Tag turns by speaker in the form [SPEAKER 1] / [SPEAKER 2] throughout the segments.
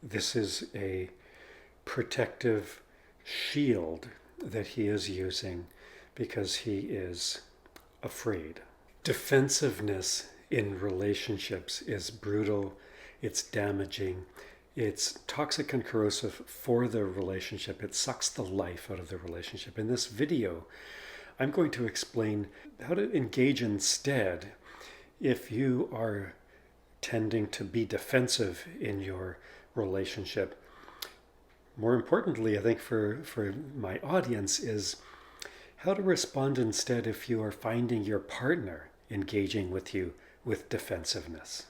[SPEAKER 1] This is a protective shield that he is using because he is afraid. Defensiveness in relationships is brutal, it's damaging, it's toxic and corrosive for the relationship. It sucks the life out of the relationship. In this video, I'm going to explain how to engage instead if you are tending to be defensive in your relationship. More importantly, I think for my audience, is how to respond instead if you are finding your partner engaging with you with defensiveness.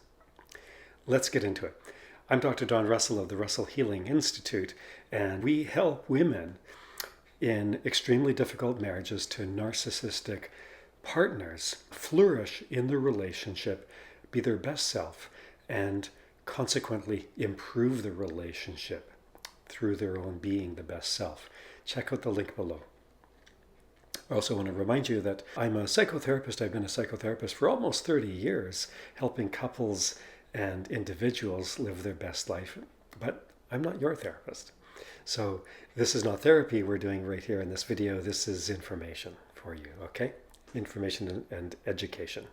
[SPEAKER 1] Let's get into it. I'm Dr. Don Russell of the Russell Healing Institute, and we help women in extremely difficult marriages to narcissistic partners flourish in the relationship, be their best self, and consequently improve the relationship through their own being the best self. Check out the link below. I also want to remind you that I'm a psychotherapist. I've been a psychotherapist for almost 30 years, helping couples and individuals live their best life. But I'm not your therapist. So this is not therapy we're doing right here in this video. This is information for you, okay? Information and education.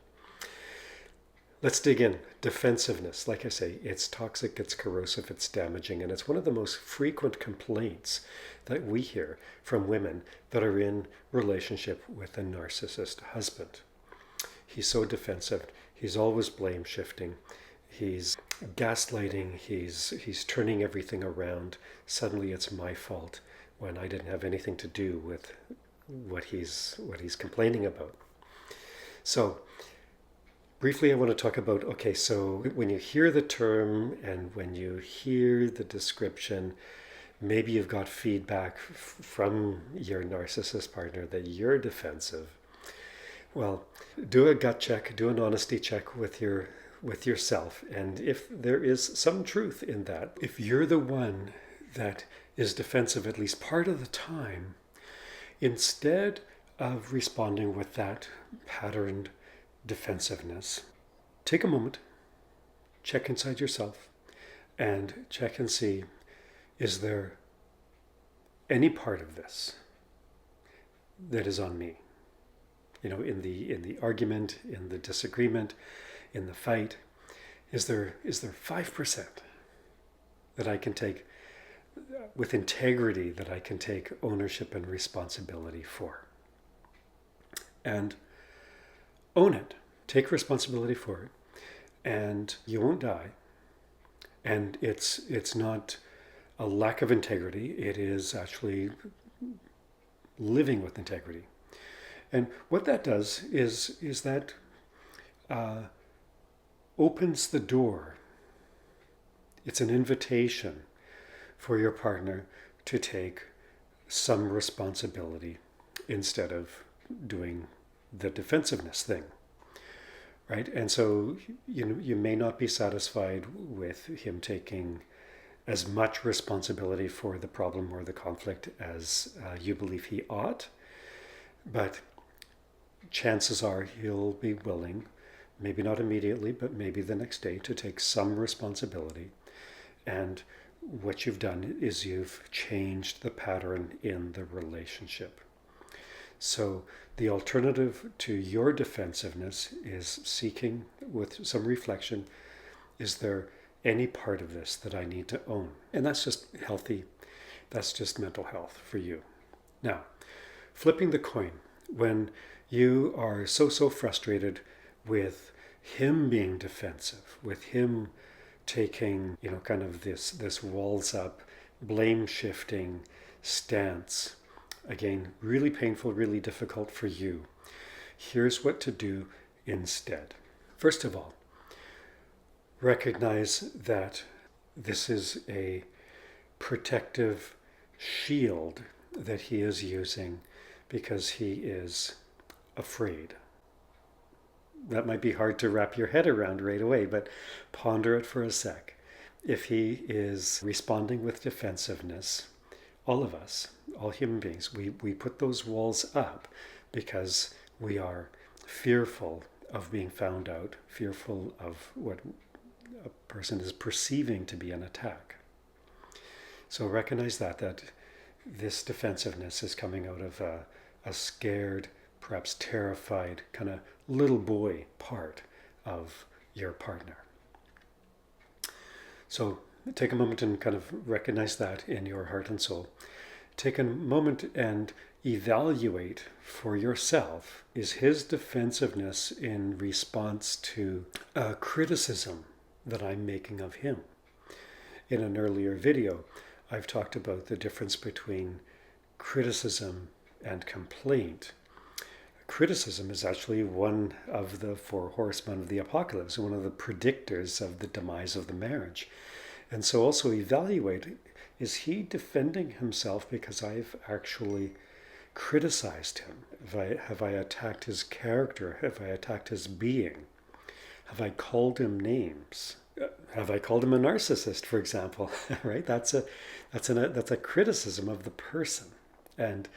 [SPEAKER 1] Let's dig in. Defensiveness, like I say, it's toxic, it's corrosive, it's damaging, and it's one of the most frequent complaints that we hear from women that are in relationship with a narcissist husband. He's so defensive, he's always blame shifting, he's gaslighting, he's turning everything around. Suddenly it's my fault when I didn't have anything to do with what he's complaining about. So briefly, I want to talk about, okay, so when you hear the term and when you hear the description, maybe you've got feedback from your narcissist partner that you're defensive. Well, do a gut check, do an honesty check with yourself. And if there is some truth in that, if you're the one that is defensive at least part of the time, instead of responding with that patterned defensiveness, take a moment, check inside yourself, and check and see, is there any part of this that is on me? You know, in the argument, in the disagreement, in the fight, is there 5% that I can take with integrity, that I can take ownership and responsibility for? And own it. Take responsibility for it, and you won't die. And it's not a lack of integrity. It is actually living with integrity. And what that does is that opens the door. It's an invitation for your partner to take some responsibility instead of doing the defensiveness thing, right? And so you may not be satisfied with him taking as much responsibility for the problem or the conflict as you believe he ought, but chances are he'll be willing, maybe not immediately, but maybe the next day, to take some responsibility. And what you've done is you've changed the pattern in the relationship. So the alternative to your defensiveness is seeking, with some reflection, is there any part of this that I need to own? And that's just healthy. That's just mental health for you. Now, flipping the coin, when you are so frustrated with him being defensive, with him taking, kind of this walls up, blame shifting stance, again, really painful, really difficult for you. Here's what to do instead. First of all, recognize that this is a protective shield that he is using because he is afraid. That might be hard to wrap your head around right away, but ponder it for a sec. If he is responding with defensiveness, all of us, all human beings, we put those walls up because we are fearful of being found out, fearful of what a person is perceiving to be an attack. So recognize that this defensiveness is coming out of a scared, perhaps terrified, kind of little boy part of your partner. So take a moment and kind of recognize that in your heart and soul. Take a moment and evaluate for yourself, is his defensiveness in response to a criticism that I'm making of him? In an earlier video, I've talked about the difference between criticism and complaint. Criticism is actually one of the four horsemen of the apocalypse, one of the predictors of the demise of the marriage. And so also evaluate, is he defending himself because I've actually criticized him? Have I attacked his character? Have I attacked his being? Have I called him names? Have I called him a narcissist, for example? Right? That's a criticism of the person. And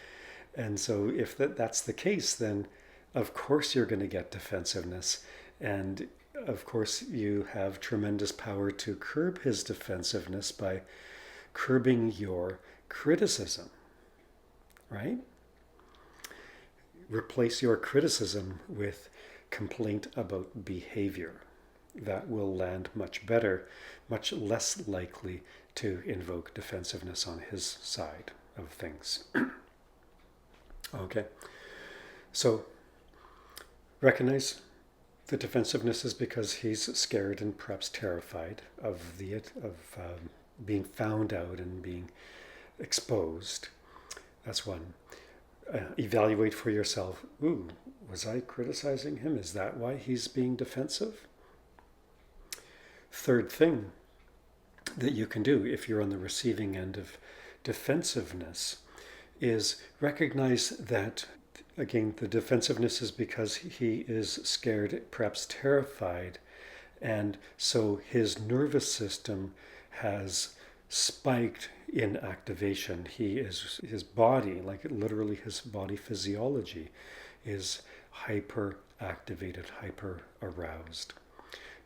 [SPEAKER 1] so if that's the case, then of course you're going to get defensiveness. And of course you have tremendous power to curb his defensiveness by curbing your criticism, right? Replace your criticism with complaint about behavior. That will land much better, much less likely to invoke defensiveness on his side of things. Okay, so recognize the defensiveness is because he's scared and perhaps terrified of being found out and being exposed. That's one. Evaluate for yourself. Ooh, was I criticizing him? Is that why he's being defensive? Third thing that you can do if you're on the receiving end of defensiveness is recognize that, again, the defensiveness is because he is scared, perhaps terrified, and so his nervous system has spiked in activation. His body, like literally his body physiology, is hyper activated, hyper aroused.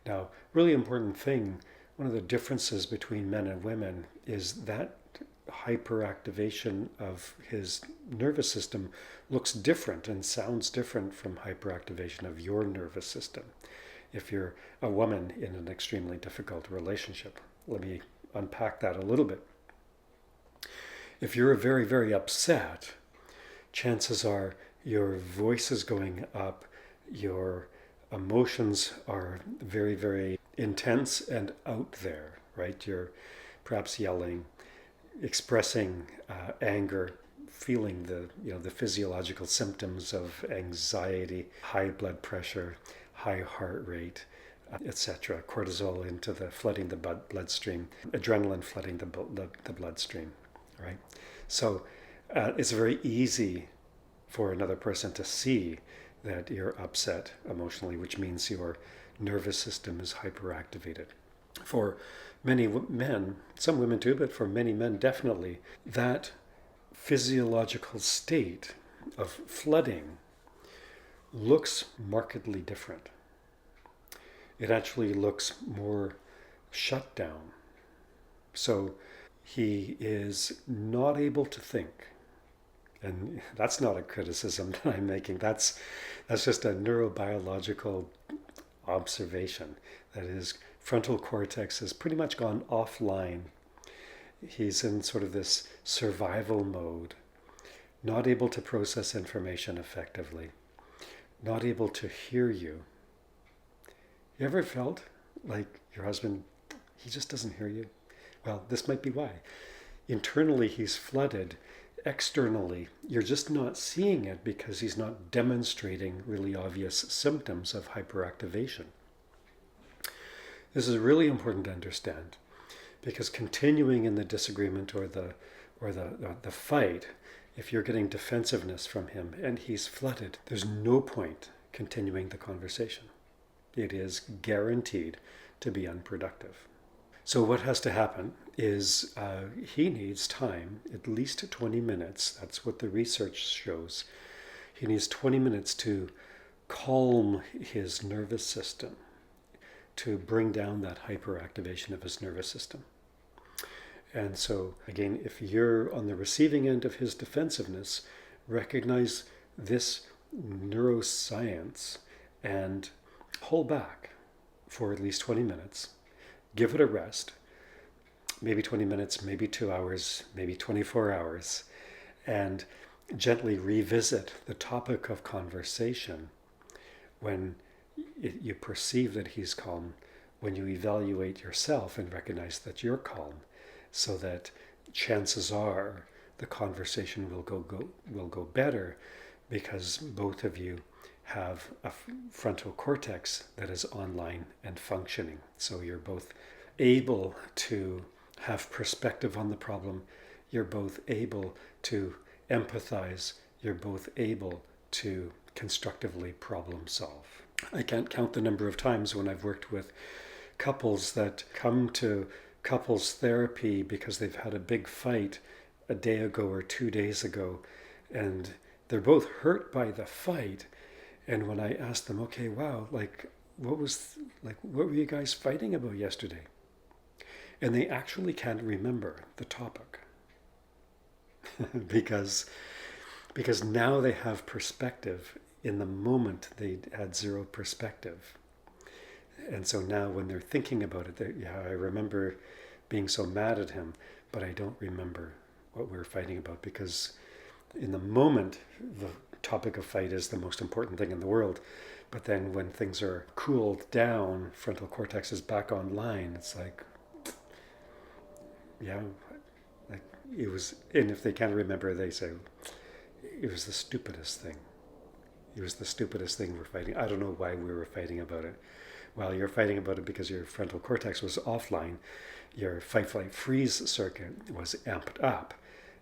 [SPEAKER 1] Now, really important thing, one of the differences between men and women is that hyperactivation of his nervous system looks different and sounds different from hyperactivation of your nervous system. If you're a woman in an extremely difficult relationship, let me unpack that a little bit. If you're very, very upset, chances are your voice is going up, your emotions are very, very intense and out there, right? You're perhaps yelling, expressing anger, feeling the physiological symptoms of anxiety, high blood pressure, high heart rate, etc. Cortisol flooding the bloodstream, adrenaline flooding the bloodstream, right? So it's very easy for another person to see that you're upset emotionally, which means your nervous system is hyperactivated. For many men, some women too, but for many men definitely, that physiological state of flooding looks markedly different. It actually looks more shut down. So he is not able to think. And that's not a criticism that I'm making. That's just a neurobiological observation that his frontal cortex has pretty much gone offline. He's in sort of this survival mode, not able to process information effectively, not able to hear you. You ever felt like your husband, he just doesn't hear you? Well, this might be why. Internally, he's flooded. Externally, you're just not seeing it because he's not demonstrating really obvious symptoms of hyperactivation. This is really important to understand, because continuing in the disagreement or the fight, if you're getting defensiveness from him and he's flooded, there's no point continuing the conversation. It is guaranteed to be unproductive. So what has to happen is he needs time, at least 20 minutes. That's what the research shows. He needs 20 minutes to calm his nervous system, to bring down that hyperactivation of his nervous system. And so, again, if you're on the receiving end of his defensiveness, recognize this neuroscience and hold back for at least 20 minutes. Give it a rest. Maybe 20 minutes, maybe 2 hours, maybe 24 hours. And gently revisit the topic of conversation when you perceive that he's calm, when you evaluate yourself and recognize that you're calm, so that chances are the conversation will go better, because both of you have a frontal cortex that is online and functioning. So you're both able to have perspective on the problem. You're both able to empathize. You're both able to constructively problem solve. I can't count the number of times when I've worked with couples that come to couples therapy because they've had a big fight a day ago or 2 days ago, and they're both hurt by the fight. And when I ask them, okay, wow, what were you guys fighting about yesterday? And they actually can't remember the topic because now they have perspective. In the moment, they had zero perspective. And so now when they're thinking about it, I remember being so mad at him, but I don't remember what we were fighting about, because in the moment, the topic of fight is the most important thing in the world. But then when things are cooled down, frontal cortex is back online. It's like, yeah, like it was, and if they can't remember, they say, it was the stupidest thing. It was the stupidest thing we're fighting. I don't know why we were fighting about it. Well, you're fighting about it because your frontal cortex was offline. Your fight, flight, freeze circuit was amped up,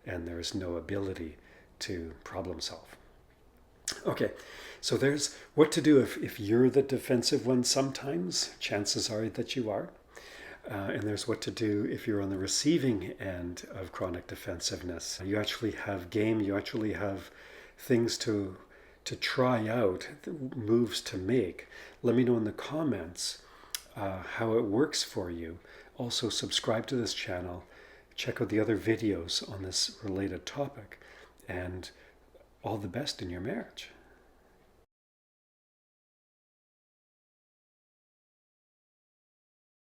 [SPEAKER 1] and there's no ability to problem solve. Okay, so there's what to do if you're the defensive one sometimes. Chances are that you are. And there's what to do if you're on the receiving end of chronic defensiveness. You actually have game, you actually have things to try out, moves to make. Let me know in the comments how it works for you. Also, subscribe to this channel. Check out the other videos on this related topic. And all the best in your marriage.